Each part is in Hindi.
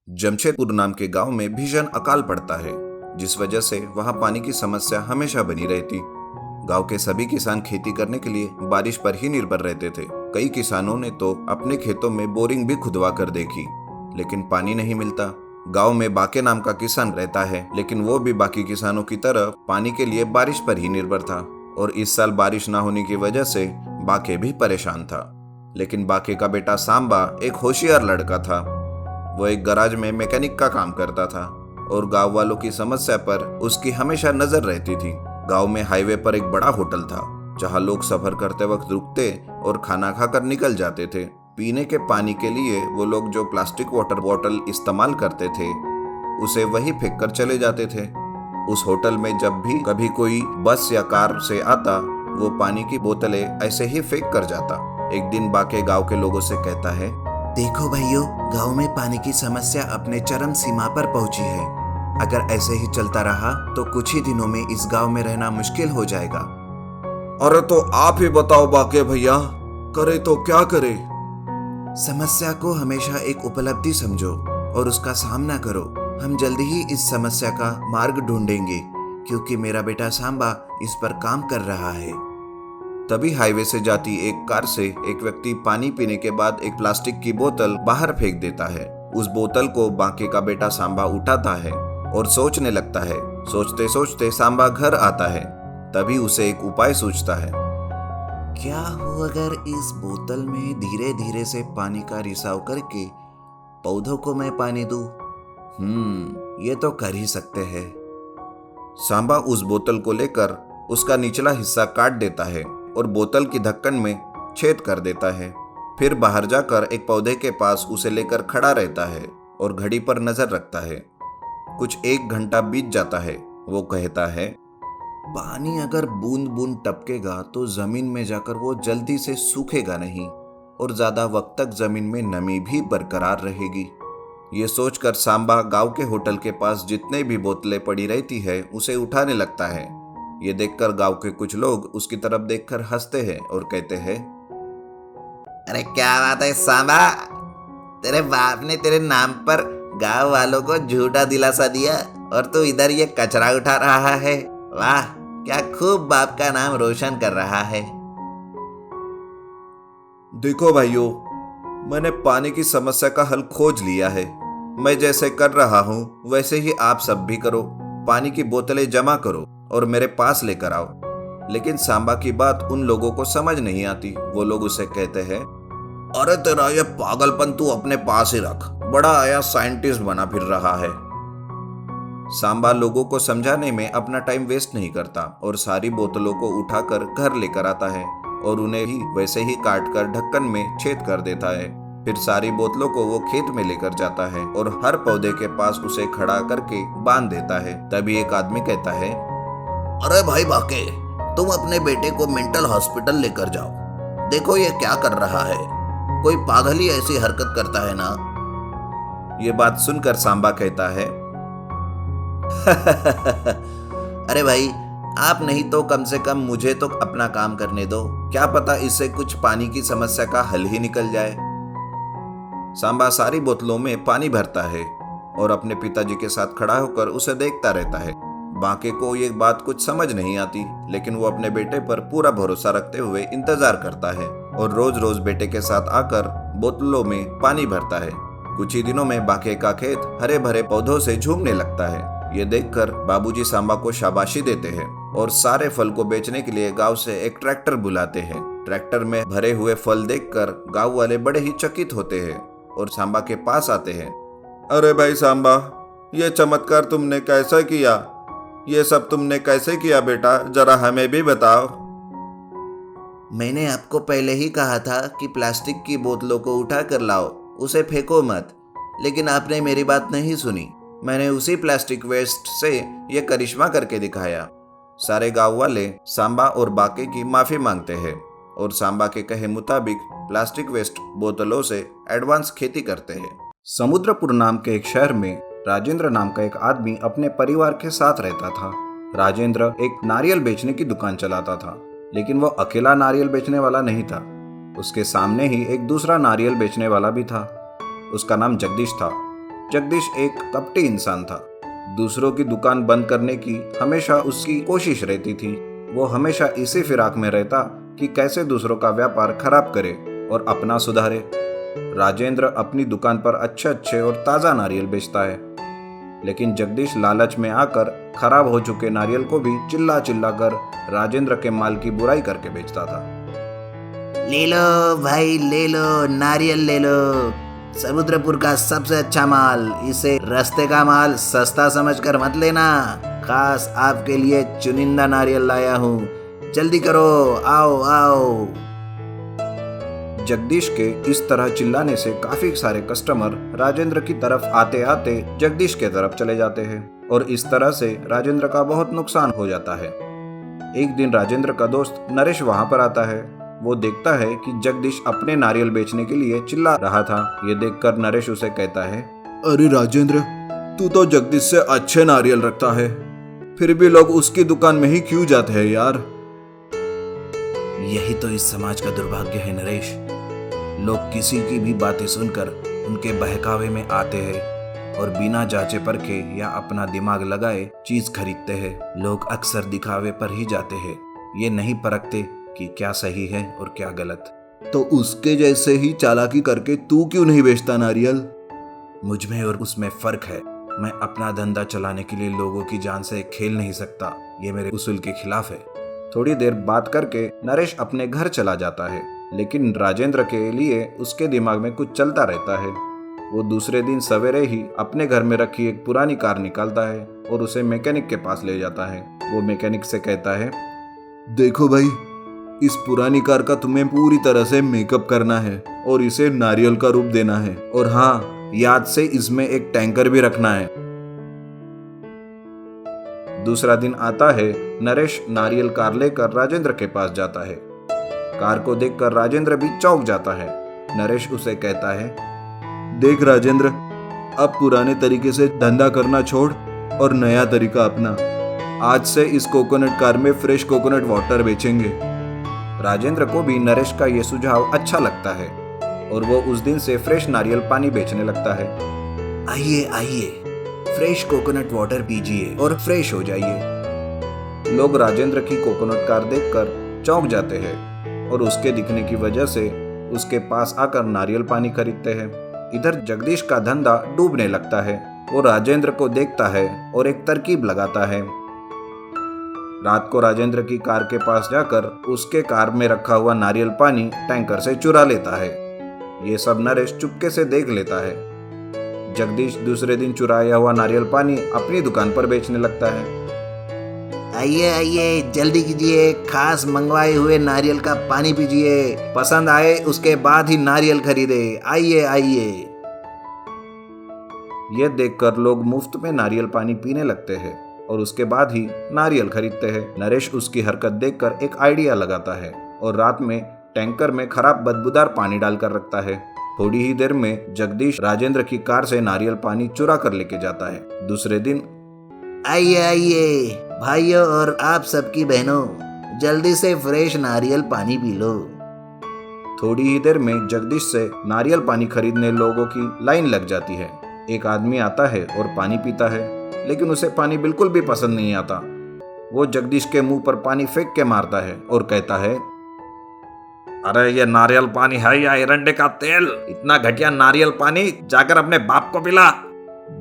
जमशेदपुर नाम के गांव में भीषण अकाल पड़ता है, जिस वजह से वहां पानी की समस्या हमेशा बनी रहती। गांव के सभी किसान खेती करने के लिए बारिश पर ही निर्भर रहते थे। कई किसानों ने तो अपने खेतों में बोरिंग भी खुदवा कर देखी, लेकिन पानी नहीं मिलता। गांव में बाके नाम का किसान रहता है, लेकिन वो भी बाकी किसानों की तरह पानी के लिए बारिश पर ही निर्भर था। और इस साल बारिश न होने की वजह से बाके भी परेशान था। लेकिन बाके का बेटा सांबा एक होशियार लड़का था। वो एक गराज में मैकेनिक का काम करता था और गांव वालों की समस्या पर उसकी हमेशा नजर रहती थी। गांव में हाईवे पर एक बड़ा होटल था, जहां लोग सफर करते वक्त रुकते और खाना खाकर निकल जाते थे। पीने के पानी के लिए वो लोग जो प्लास्टिक वाटर बॉटल इस्तेमाल करते थे, उसे वही फेंक कर चले जाते थे। उस होटल में जब भी कभी कोई बस या कार से आता, वो पानी की बोतलें ऐसे ही फेंक कर जाता। एक दिन बाके गांव के लोगों से कहता है, देखो भाइयों, गांव में पानी की समस्या अपने चरम सीमा पर पहुंची है। अगर ऐसे ही चलता रहा तो कुछ ही दिनों में इस गांव में रहना मुश्किल हो जाएगा। अरे तो आप ही बताओ बाके भैया, करे तो क्या करे? समस्या को हमेशा एक उपलब्धि समझो और उसका सामना करो। हम जल्दी ही इस समस्या का मार्ग ढूंढेंगे, क्योंकि मेरा बेटा सांबा इस पर काम कर रहा है। तभी हाईवे से जाती एक कार से एक व्यक्ति पानी पीने के बाद एक प्लास्टिक की बोतल बाहर फेंक देता है। उस बोतल को बाके का बेटा सांबा उठाता है और सोचने लगता है। सोचते सोचते सांबा घर आता है। तभी उसे एक उपाय सूझता है। क्या हो अगर इस बोतल में धीरे धीरे से पानी का रिसाव करके पौधों को मैं पानी दूं? ये तो कर ही सकते हैं। सांबा उस बोतल को लेकर उसका निचला हिस्सा काट देता है और बोतल की ढक्कन में छेद कर देता है। फिर बाहर जाकर एक पौधे के पास उसे लेकर खड़ा रहता है और घड़ी पर नजर रखता है। कुछ 1 घंटा बीत जाता है। वो कहता है, पानी अगर बूंद बूंद टपकेगा तो जमीन में जाकर वो जल्दी से सूखेगा नहीं और ज्यादा वक्त तक जमीन में नमी भी बरकरार रहेगी। ये सोचकर सांबा गांव के होटल के पास जितने भी बोतलें पड़ी रहती है उसे उठाने लगता है। ये देखकर गांव के कुछ लोग उसकी तरफ देखकर हंसते हैं और कहते हैं, अरे क्या बात है सांबा, तेरे बाप ने तेरे नाम पर गांव वालों को झूठा दिलासा दिया और तू इधर ये कचरा उठा रहा है। वाह, क्या खूब बाप का नाम रोशन कर रहा है। देखो भाइयों, मैंने पानी की समस्या का हल खोज लिया है। मैं जैसे कर रहा हूँ वैसे ही आप सब भी करो। पानी की बोतलें जमा करो और मेरे पास लेकर आओ। लेकिन सांबा की बात उन लोगों को समझ नहीं आती। वो लोग उसे कहते हैं, अरे तेरा ये पागलपन तू अपने पास ही रख, बड़ा आया साइंटिस्ट बना फिर रहा है। सांबा लोगों को समझाने में अपना टाइम वेस्ट नहीं करता और सारी बोतलों को उठाकर घर लेकर आता है और उन्हें भी वैसे ही काट कर ढक्कन में छेद कर देता है। फिर सारी बोतलों को वो खेत में लेकर जाता है और हर पौधे के पास उसे खड़ा करके बांध देता है। तभी एक आदमी कहता है, अरे भाई बाके, तुम अपने बेटे को मेंटल हॉस्पिटल लेकर जाओ। देखो ये क्या कर रहा है, कोई पागल ही ऐसी हरकत करता है ना। ये बात सुनकर सांबा कहता है, अरे भाई, आप नहीं तो कम से कम मुझे तो अपना काम करने दो। क्या पता इससे कुछ पानी की समस्या का हल ही निकल जाए। सांबा सारी बोतलों में पानी भरता है और अपने पिताजी के साथ खड़ा होकर उसे देखता रहता है। बाके को ये बात कुछ समझ नहीं आती, लेकिन वो अपने बेटे पर पूरा भरोसा रखते हुए इंतजार करता है और रोज रोज बेटे के साथ आकर बोतलों में पानी भरता है। कुछ ही दिनों में बाके का खेत हरे भरे पौधों से झूमने लगता है। ये देखकर बाबूजी सांबा को शाबाशी देते हैं और सारे फल को बेचने के लिए गांव से एक ट्रैक्टर बुलाते हैं। ट्रैक्टर में भरे हुए फल देखकर गांव वाले बड़े ही चकित होते हैं और सांबा के पास आते हैं। अरे भाई सांबा, ये चमत्कार तुमने कैसे किया? ये सब तुमने कैसे किया बेटा, जरा हमें भी बताओ। मैंने आपको पहले ही कहा था कि प्लास्टिक की बोतलों को उठा कर लाओ, उसे फेंको मत, लेकिन आपने मेरी बात नहीं सुनी। मैंने उसी प्लास्टिक वेस्ट से ये करिश्मा करके दिखाया। सारे गांव वाले सांबा और बाके की माफी मांगते हैं और सांबा के कहे मुताबिक प्लास्टिक वेस्ट बोतलों से एडवांस खेती करते हैं। समुद्रपुर नाम के एक शहर में राजेंद्र नाम का एक आदमी अपने परिवार के साथ रहता था। राजेंद्र एक नारियल बेचने की दुकान चलाता था, लेकिन वो अकेला नारियल बेचने वाला नहीं था। उसके सामने ही एक दूसरा नारियल बेचने वाला भी था। उसका नाम जगदीश था। जगदीश एक कपटी इंसान था। दूसरों की दुकान बंद करने की हमेशा उसकी कोशिश रहती थी। वो हमेशा इसी फिराक में रहता कि कैसे दूसरों का व्यापार खराब करे और अपना सुधारे। राजेंद्र अपनी दुकान पर अच्छे अच्छे और ताज़ा नारियल बेचता है, लेकिन जगदीश लालच में आकर खराब हो चुके नारियल को भी चिल्ला चिल्ला कर राजेंद्र के माल की बुराई करके बेचता था। ले लो भाई, ले लो, नारियल ले लो, समुद्रपुर का सबसे अच्छा माल। इसे रास्ते का माल सस्ता समझकर मत लेना। खास आपके लिए चुनिंदा नारियल लाया हूँ, जल्दी करो, आओ आओ। जगदीश के इस तरह चिल्लाने से काफी सारे कस्टमर राजेंद्र की तरफ आते आते जगदीश के तरफ चले जाते हैं और इस तरह से राजेंद्र का बहुत नुकसान हो जाता है। एक दिन राजेंद्र का दोस्त नरेश वहां पर आता है। वो देखता है कि जगदीश अपने नारियल बेचने के लिए चिल्ला रहा था। ये देखकर नरेश उसे कहता है, अरे राजेंद्र, तू तो जगदीश से अच्छे नारियल रखता है, फिर भी लोग उसकी दुकान में ही क्यों जाते हैं यार। यही तो इस समाज का दुर्भाग्य है नरेश। लोग किसी की भी बातें सुनकर उनके बहकावे में आते हैं और बिना जांचे परखे या अपना दिमाग लगाए चीज खरीदते हैं। लोग अक्सर दिखावे पर ही जाते हैं, ये नहीं परखते कि क्या सही है और क्या गलत। तो उसके जैसे ही चालाकी करके तू क्यों नहीं बेचता नारियल? मुझ में और उसमें फर्क है। मैं अपना धंधा चलाने के लिए लोगों की जान से खेल नहीं सकता। ये मेरे उसूल के खिलाफ है। थोड़ी देर बात करके नरेश अपने घर चला जाता है, लेकिन राजेंद्र के लिए उसके दिमाग में कुछ चलता रहता है। वो दूसरे दिन सवेरे ही अपने घर में रखी एक पुरानी कार निकालता है और उसे मैकेनिक के पास ले जाता है। वो मैकेनिक से कहता है, देखो भाई, इस पुरानी कार का तुम्हें पूरी तरह से मेकअप करना है और इसे नारियल का रूप देना है, और हाँ, याद से इसमें एक टैंकर भी रखना है। दूसरा दिन आता है। नरेश नारियल कार लेकर राजेंद्र के पास जाता है। कार को देखकर राजेंद्र भी चौंक जाता है। नरेश उसे कहता है, देख राजेंद्र, अब पुराने तरीके से धंधा करना छोड़ और नया तरीका अपना। आज से इस कोकोनट कार में फ्रेश कोकोनट वाटर बेचेंगे। राजेंद्र को भी नरेश का ये सुझाव अच्छा लगता है और वो उस दिन से फ्रेश नारियल पानी बेचने लगता है। आइए आइए, फ्रेश कोकोनट वाटर पीजिए और फ्रेश हो जाइए। लोग राजेंद्र की कोकोनट कार देखकर चौंक जाते हैं और उसके दिखने की वजह से उसके पास आकर नारियल पानी खरीदते हैं। इधर जगदीश का धंधा डूबने लगता है। वो राजेंद्र को देखता है और एक तरकीब लगाता है। रात को राजेंद्र की कार के पास जाकर उसके कार में रखा हुआ नारियल पानी टैंकर से चुरा लेता है। ये सब नरेश चुपके से देख लेता है। जगदीश दूसरे दिन चुराया हुआ नारियल पानी अपनी दुकान पर बेचने लगता है। आइए आइए, जल्दी कीजिए, खास मंगवाए हुए नारियल का पानी पीजिए। पसंद आए उसके बाद ही नारियल खरीदे। आइए आइए। ये देखकर लोग मुफ्त में नारियल पानी पीने लगते हैं और उसके बाद ही नारियल खरीदते हैं। नरेश उसकी हरकत देखकर एक आइडिया लगाता है और रात में टैंकर में खराब बदबूदार पानी डालकर रखता है। थोड़ी ही देर में जगदीश राजेंद्र की कार से नारियल पानी चुरा कर लेके जाता है। दूसरे दिन, आइए आइए भाइयों और आप सबकी बहनों, जल्दी से फ्रेश नारियल पानी पी लो। थोड़ी ही देर में जगदीश से नारियल पानी खरीदने लोगों की लाइन लग जाती है। एक आदमी आता है और पानी पीता है, लेकिन उसे पानी बिल्कुल भी पसंद नहीं आता। वो जगदीश के मुंह पर पानी फेंक के मारता है और कहता है, अरे ये नारियल पानी है या एरंडे का तेल? इतना घटिया नारियल पानी जाकर अपने बाप को पिला।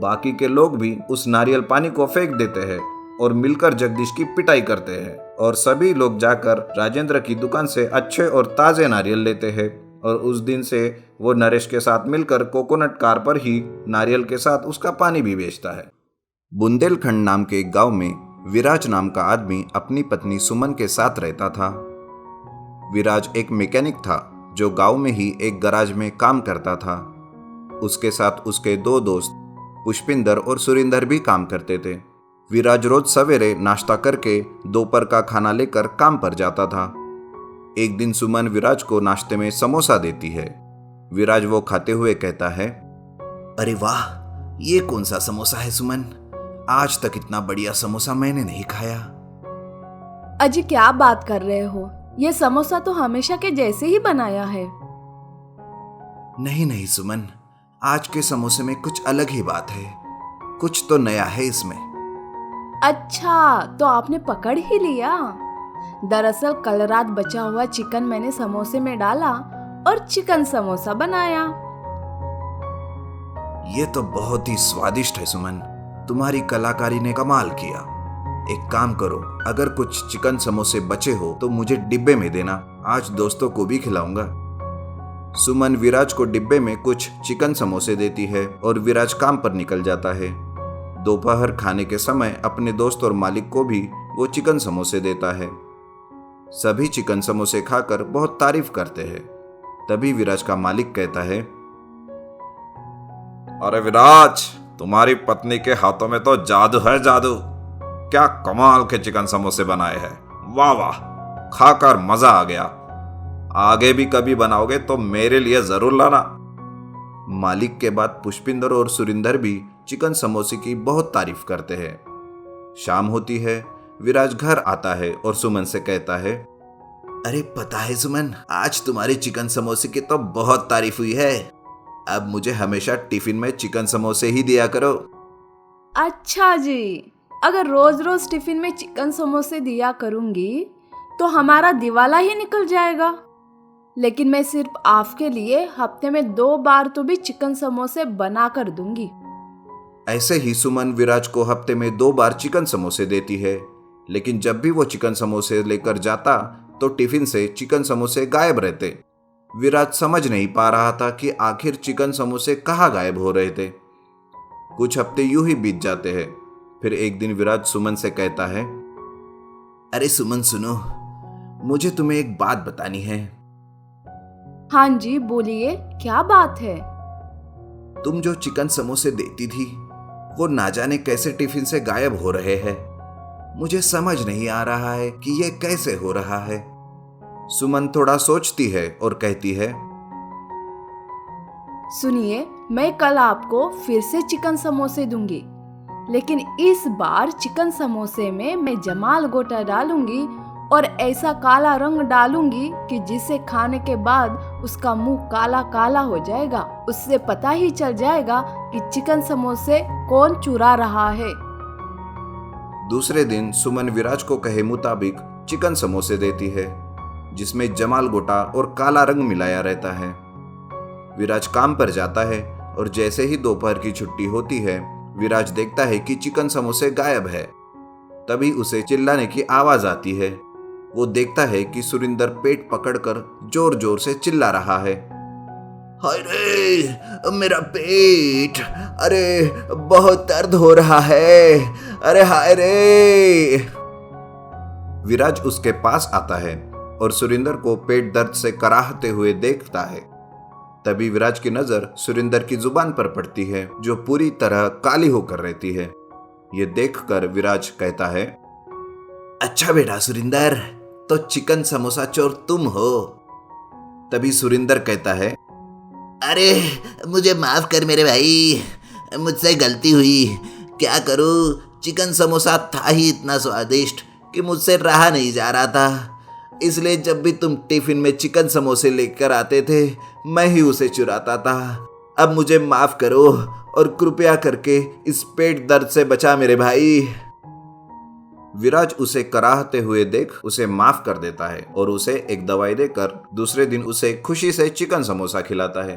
बाकी के लोग भी उस नारियल पानी को फेंक देते हैं और मिलकर जगदीश की पिटाई करते हैं और सभी लोग जाकर राजेंद्र की दुकान से अच्छे और ताजे नारियल लेते हैं। और उस दिन से वो नरेश के साथ मिलकर कोकोनट कार पर ही नारियल के साथ उसका पानी भी बेचता है। बुंदेलखंड नाम के एक गांव में विराज नाम का आदमी अपनी पत्नी सुमन के साथ रहता था। विराज एक मैकेनिक था जो गांव में ही एक गराज में काम करता था। उसके साथ उसके दो दोस्त पुष्पिंदर और सुरिंदर भी काम करते थे। विराज रोज सवेरे नाश्ता करके दोपहर का खाना लेकर काम पर जाता था। एक दिन सुमन विराज को नाश्ते में समोसा देती है। विराज वो खाते हुए कहता है, अरे वाह, ये कौन सा समोसा है सुमन? आज तक इतना बढ़िया समोसा मैंने नहीं खाया। अजी क्या बात कर रहे हो? ये समोसा तो हमेशा के जैसे ही बनाया है। नहीं नहीं सुमन, आज के समोसे में कुछ अलग ही बात है, कुछ तो नया है इसमें। अच्छा, तो आपने पकड़ ही लिया। दरअसल कल रात बचा हुआ चिकन मैंने समोसे में डाला और चिकन समोसा बनाया। ये तो बहुत ही स्वादिष्ट है सुमन, तुम्हारी कलाकारी ने कमाल किया। एक काम करो, अगर कुछ चिकन समोसे बचे हो तो मुझे डिब्बे में देना, आज दोस्तों को भी खिलाऊंगा। सुमन विराज को डिब्बे में कुछ चिकन समोसे देती है और विराज काम पर निकल जाता है। दोपहर खाने के समय अपने दोस्त और मालिक को भी वो चिकन समोसे देता है। सभी चिकन समोसे खाकर बहुत तारीफ करते हैं। तभी विराज का मालिक कहता है, अरे विराज, तुम्हारी पत्नी के हाथों में तो जादू है, जादू। क्या कमाल के चिकन समोसे बनाए हैं, वाह वाह, खाकर मजा आ गया। आगे भी कभी बनाओगे तो मेरे लिए जरूर लाना। मालिक के बाद पुष्पिंदर और सुरिंदर भी चिकन समोसे की बहुत तारीफ करते हैं। शाम होती है, विराज घर आता है और सुमन से कहता है, अरे पता है सुमन, आज तुम्हारे चिकन समोसे की तो बहुत तारीफ हुई है। अब मुझे हमेशा टिफिन में चिकन समोसे ही दिया करो। अच्छा जी, अगर रोज रोज टिफिन में चिकन समोसे दिया करूंगी तो हमारा दिवाला ही निकल जाएगा। लेकिन मैं सिर्फ आपके लिए हफ्ते में 2 बार तो भी चिकन समोसे बना कर दूंगी। ऐसे ही सुमन विराज को हफ्ते में 2 बार चिकन समोसे देती है, लेकिन जब भी वो चिकन समोसे लेकर जाता तो टिफिन से चिकन समोसे गायब रहते। विराज समझ नहीं पा रहा था कि आखिर चिकन समोसे कहाँ गायब हो रहे थे। कुछ हफ्ते यूं ही बीत जाते हैं। फिर एक दिन विराज सुमन से कहता है, अरे सुमन सुनो, मुझे तुम्हें एक बात बतानी है। हाँ जी, बोलिए, क्या बात है? तुम जो चिकन समोसे देती थी वो ना जाने कैसे टिफिन से गायब हो रहे हैं। मुझे समझ नहीं आ रहा है कि ये कैसे हो रहा है। सुमन थोड़ा सोचती है और कहती है, सुनिए, मैं कल आपको फिर से चिकन समोसे दूंगी, लेकिन इस बार चिकन समोसे में मैं जमाल गोटा डालूंगी और ऐसा काला रंग डालूंगी कि जिसे खाने के बाद उसका मुंह काला काला हो जाएगा। उससे पता ही चल जाएगा कि चिकन समोसे कौन चुरा रहा है। दूसरे दिन सुमन विराज को कहे मुताबिक चिकन समोसे देती है, जिसमें जमाल गोटा और काला रंग मिलाया रहता है। विराज काम पर जाता है और जैसे ही दोपहर की छुट्टी होती है, विराज देखता है कि चिकन समोसे गायब है। तभी उसे चिल्लाने की आवाज आती है। वो देखता है कि सुरिंदर पेट पकड़कर जोर जोर से चिल्ला रहा है, हाय रे मेरा पेट, अरे बहुत दर्द हो रहा है, अरे हाय रे। विराज उसके पास आता है और सुरिंदर को पेट दर्द से कराहते हुए देखता है। तभी विराज की नजर सुरिंदर की जुबान पर पड़ती है, जो पूरी तरह काली होकर रहती है। ये देखकर विराज कहता है, अच्छा बेटा सुरिंदर, तो चिकन समोसा चोर तुम हो। तभी सुरिंदर कहता है, अरे मुझे माफ कर मेरे भाई, मुझसे गलती हुई। क्या करूं, चिकन समोसा था ही इतना स्वादिष्ट कि मुझसे रहा नहीं जा रहा था। इसलिए जब भी तुम टिफिन में चिकन समोसे लेकर आते थे, मैं ही उसे चुराता था। अब मुझे माफ करो और कृपया करके इस पेट दर्द से बचा मेरे भाई। विराज उसे कराहते हुए देख उसे माफ कर देता है और उसे एक दवाई देकर दूसरे दिन उसे खुशी से चिकन समोसा खिलाता है।